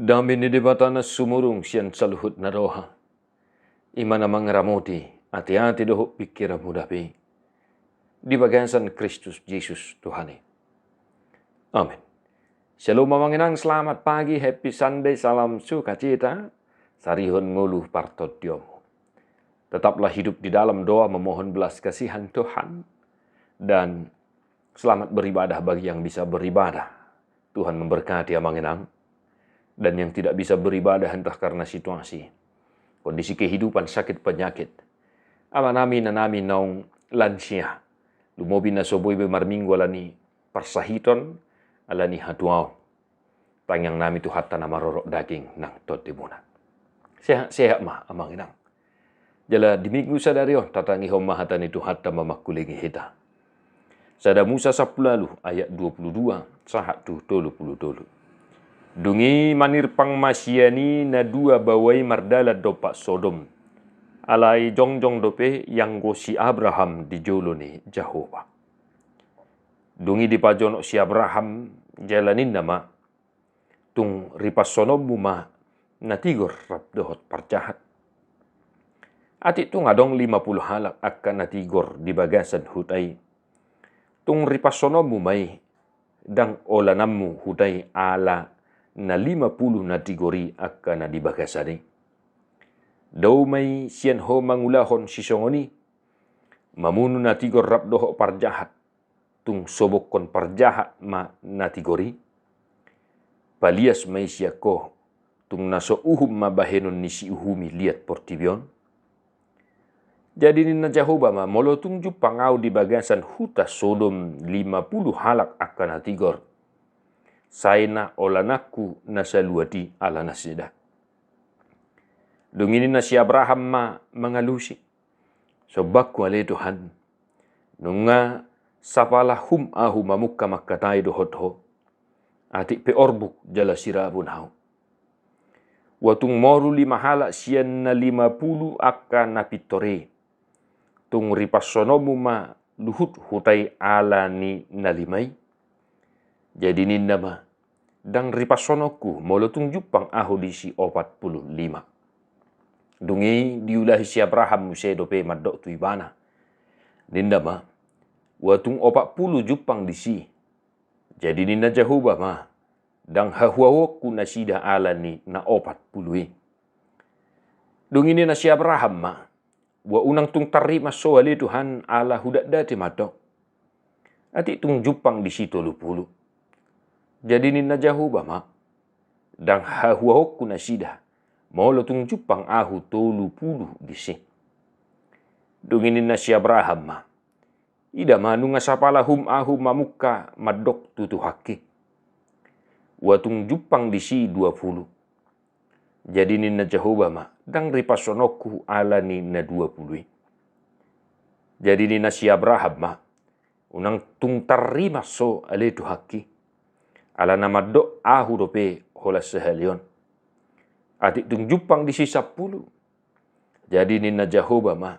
Dami ni debatana sumurung sian saluhut na roha. Imana mangramuti, hati-hati doho pikira mudapi. Di bagian Kristus Yesus Tuhani. Amin. Shalom mamanginang, selamat pagi, happy Sunday, salam sukacita. Sarihun nguluh partot diomu. Tetaplah hidup di dalam doa memohon belas kasihan Tuhan. Dan selamat beribadah bagi yang bisa beribadah. Tuhan memberkati amanginang. Dan yang tidak bisa beribadah entah karena situasi, kondisi kehidupan, sakit, penyakit. Amanami nanami naung lansia. Lumobi na soboy be marminggu alani persahiton alani hatuau. Tangyang nami tu hatta na marorok daging nang tot tibunan. Sehat mah amanginang. Jala di minggu sadario tatangi homahatan itu hatta mamakulingi hita. Sada Musa 10 ayat 22 sahat tu tolu puluh tolu. Dungi manir pangmasyani na dua bawai mardala dopak Sodom. Alai jongjong dope yang gosi Abraham di joloni Jehovah. Dungi di pajono si Abraham jalanin nama. Tung ripasonom muma na tigor rap dohot parjahat. Ati tung adong 50 halak akan na tigor di bagasan hutai. Tung ripasonom mumay dang olanammu hutai ala na 50 na tigori akan na dibagasani. Daw may siyan ho mangulahon si songoni, mamunu na tigor rap doho parjahat, tung sobok kon parjahat ma na tigori, palias may siya ko, tung naso uhum mabahenon ni si uhumi liat portibion. Jadi ni na Jehovah ma molotung jupangau di bagasan huta Sodom 50 halak akan na tigor. Saina olanaku nasaluati ala nasida. Dungini na si Abraham ma mangalusi. Sobakku ale Tuhan. Nunga sapala hum ahu mamukka makkatai dohotho. Atik pe orbuk jala sirabun hau. Watung moru 5 halak sian na 50 akan na pitore. Tung ripasonomu ma luhut hutai ala ni nalimai. Jadi ninda ma, dang ripasonoku molotung jupang aho di si 45. Dungi diulahi si Abraham musai dope madok tu ibana. Ninda ma, watung 40 jupang di si. Jadi ninda Jehovah ma, dang hahuawoku nasida ala ni na 40. Dungi ni na si Abraham ma, wa unang tung tarima soali Tuhan ala hudak dati madok. Ati tung jupang di si 30. Jadi ni na Jehovah ma, dang hahuahokku nasida, molo tung jupang ahu 30 di si. Dunginin na si Abraham ma, ida manunga sapalahum ahu mamuka madok tutu haki. Watung jupang di si 20. Jadi ni na Jehovah ma, dang ripasonokku ala ni na 20. Jadi ni na si Abraham ma, unang tung tarima so ale tu haki. Ala nama do ahu dope hola sehalion. Atik tung jupang di si 10. Jadi ni na Jehovah ma,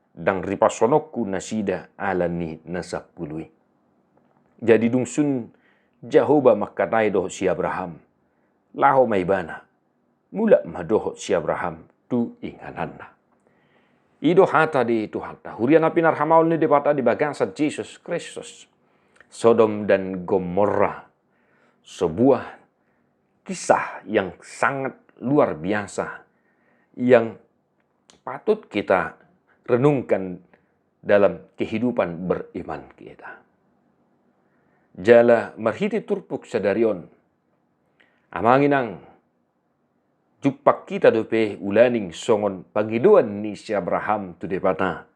dang ripasonokku nasida ala ni na 10. Jadi dung sun Jehovah makatai doho si Abraham. Laho may bana. Mula madoho si Abraham tu ingananda. Ido hata di itu hata. Hurian apinar hamaul ni debata di bagian Jesus Kristus. Sodom dan Gomorra. Sebuah kisah yang sangat luar biasa yang patut kita renungkan dalam kehidupan beriman kita. Jala marhiti turpuk sadarion. Amanginang jupak kita dope ulaning songon pangiduan ni si Abraham tu depata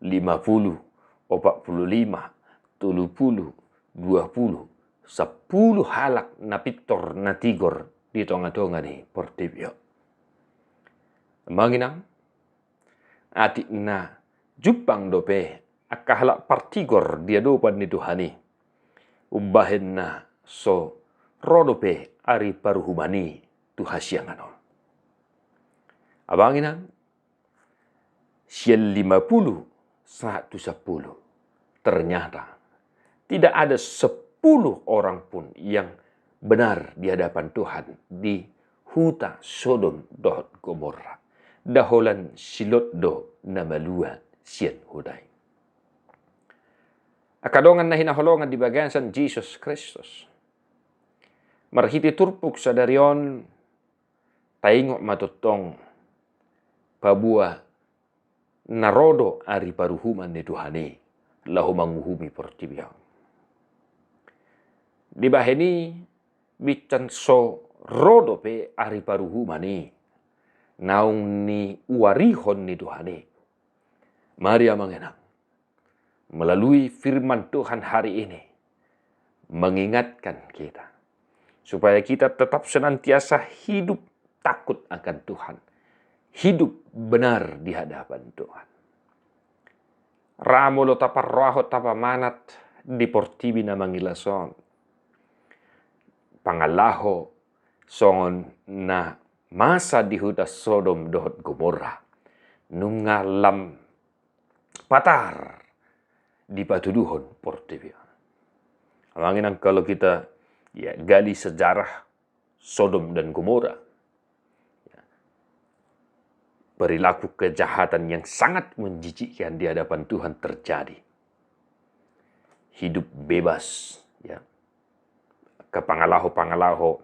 50, 45, 30, 20. 10 halak na pitor na tigor di tonga-tonga ni portibio. Manginang ati na jupang dope akahalak partigor dia dopan ni Tuhani. Ubahin na so rodope ari paruhumani tuhasyanganon. Abanginang siel 50 110. Ternyata tidak ada 10 orang pun yang benar di hadapan Tuhan di huta Sodom dohot Gomorra, daholan silot do na malua sian hudai. Akadongan na hinaholongan di bagian san Jesus Kristus. Marhiti turpuk sa darion, taingok matutong pabua narodo ari paruhuman ni Tuhani, lahu manguhumi portibiyang. Di baheni bican so rodo pe ari paruhuman ni, naung ni uarihon ni Tuhani. Mari amangenang, melalui firman Tuhan hari ini, mengingatkan kita, supaya kita tetap senantiasa hidup takut akan Tuhan. Hidup benar di hadapan Tuhan. Ramo lo taparroaho tapamanat di portibi na mangilason. Pangalaho songon na masa di huda Sodom dohot Gomorra. Nungalam patar di patuduhon portibi. Amangin kalau kita gali sejarah Sodom dan Gomorra, perilaku kejahatan yang sangat menjijikkan di hadapan Tuhan terjadi. Hidup bebas, ya, kepangalaho-pangalaho,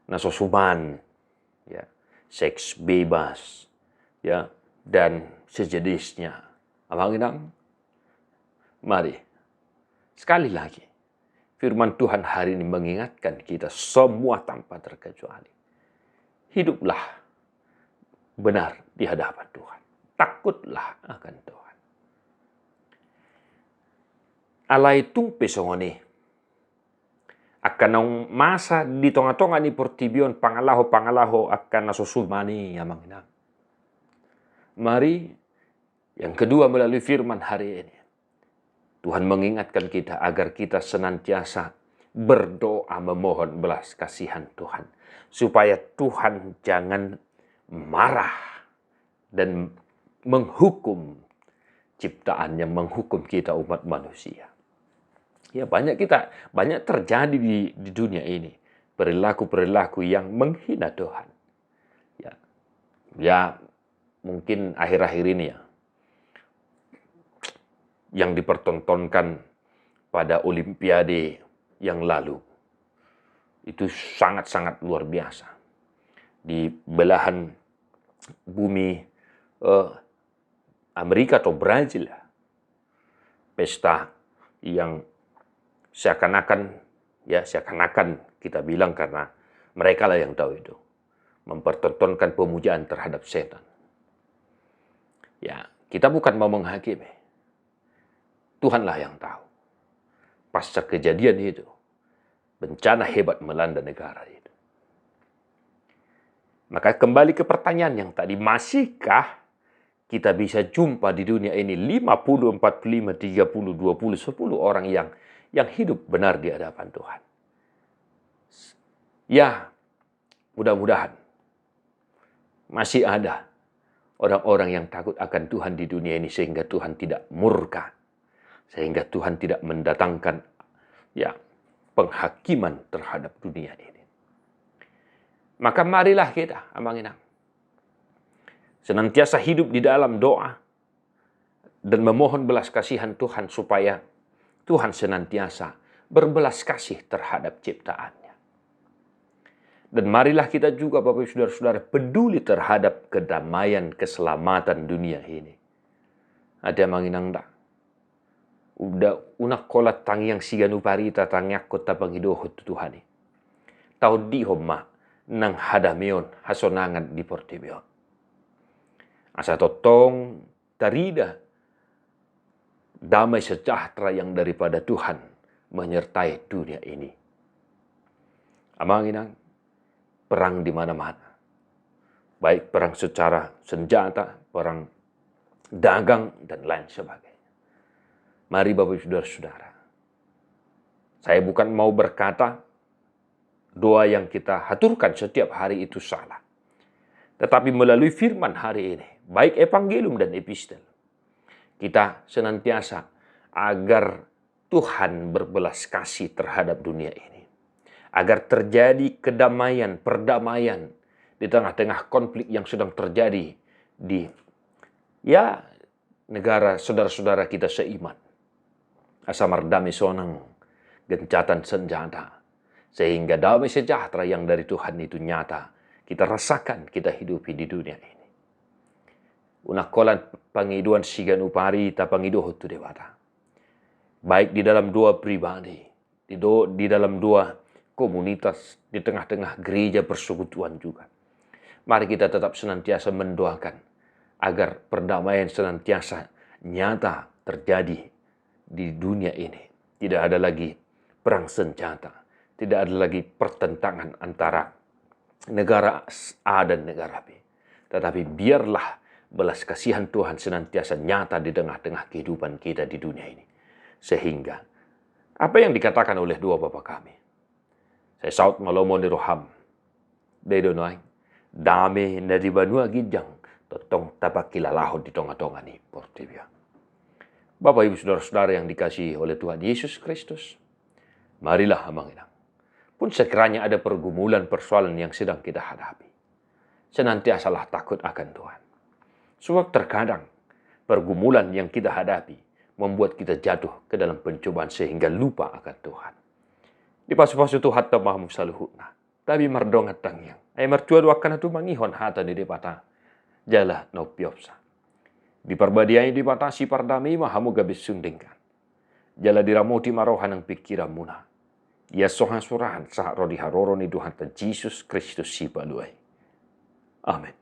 nasosuman, ya, seks bebas, ya, dan sejenisnya. Amanginang, mari, sekali lagi, firman Tuhan hari ini mengingatkan kita semua tanpa terkecuali. Hiduplah benar di hadapan Tuhan. Takutlah akan Tuhan. Alay tung pesongoni. Akan ang masa di tonga-tonga ni portibion pangalaho akan nasusumani yamang ina. Mari yang kedua melalui firman hari ini, Tuhan mengingatkan kita agar kita senantiasa berdoa memohon belas kasihan Tuhan. Supaya Tuhan jangan marah dan menghukum ciptaannya, menghukum kita umat manusia. Ya, banyak terjadi di dunia ini perilaku-perilaku yang menghina Tuhan. Ya mungkin akhir-akhir ini ya, yang dipertontonkan pada Olimpiade yang lalu itu sangat-sangat luar biasa. Di belahan bumi Amerika atau Brazil, pesta yang seakan-akan kita bilang karena mereka lah yang tahu itu, mempertontonkan pemujaan terhadap setan. Ya, kita bukan mau menghakimi. Tuhanlah yang tahu. Pasca kejadian itu, bencana hebat melanda negara itu. Maka kembali ke pertanyaan yang tadi, masihkah kita bisa jumpa di dunia ini 50, 45, 30, 20, 10 orang yang hidup benar di hadapan Tuhan? Ya, mudah-mudahan masih ada orang-orang yang takut akan Tuhan di dunia ini sehingga Tuhan tidak murka. Sehingga Tuhan tidak mendatangkan penghakiman terhadap dunia ini. Maka marilah kita, amanginang, senantiasa hidup di dalam doa dan memohon belas kasihan Tuhan supaya Tuhan senantiasa berbelas kasih terhadap ciptaannya. Dan marilah kita juga Bapak Ibu Saudara-saudara peduli terhadap kedamaian, keselamatan dunia ini. Ada manginang tak? Udah unak kolat tangyang siganu parita tangyak kota pangidohot Tuhani. Tau di homa nang hadameon hasonangan di portibion. Asa totong tarida damai sejahtera yang daripada Tuhan menyertai dunia ini. Amanginang, perang di mana-mana. Baik perang secara senjata, perang dagang, dan lain sebagainya. Mari Bapak Ibu Saudara-saudara, saya bukan mau berkata doa yang kita haturkan setiap hari itu salah. Tetapi melalui firman hari ini, baik evangelium dan epistel, kita senantiasa agar Tuhan berbelas kasih terhadap dunia ini. agar terjadi kedamaian, perdamaian di tengah-tengah konflik yang sedang terjadi di negara saudara-saudara kita seiman. Asa mardami sonang gencatan senjata, sehingga damai sejahtera yang dari Tuhan itu nyata kita rasakan, kita hidupi di dunia ini. Unakolan pangiduan sigan upari ta pangidoh tu dewata. Baik di dalam dua pribadi, di dalam dua komunitas, di tengah-tengah gereja persekutuan juga. Mari kita tetap senantiasa mendoakan agar perdamaian senantiasa nyata terjadi di dunia ini. Tidak ada lagi perang senjata, tidak ada lagi pertentangan antara negara A dan negara B. Tetapi biarlah belas kasihan Tuhan senantiasa nyata di tengah-tengah kehidupan kita di dunia ini. Sehingga apa yang dikatakan oleh dua bapa kami, saya saut malomo ni roham, dedonoy, dami na di banua gijang, totong tapak kilalaho di tonga-tonga ni portibia. Bapak Ibu Saudara-saudara yang dikasihi oleh Tuhan Yesus Kristus, marilah amanginang. Pun sekiranya ada pergumulan persoalan yang sedang kita hadapi, senantiasalah takut akan Tuhan. Sebab terkadang pergumulan yang kita hadapi membuat kita jatuh ke dalam pencobaan sehingga lupa akan Tuhan. Di pasu-pasu Tuhan tak mahu saluhutna, tapi mardongat tangyang. Ay martua duakan itu mangihon hata di depata, jala no piopsa. Di perbadian di batasi pardami mahamu gabis sundingkan. Jala diramuti marohan ng pikiran muna. Ya sohan surahan sa rodi haroro ni Tuhan ta Jesus Kristus si paluay. Amen.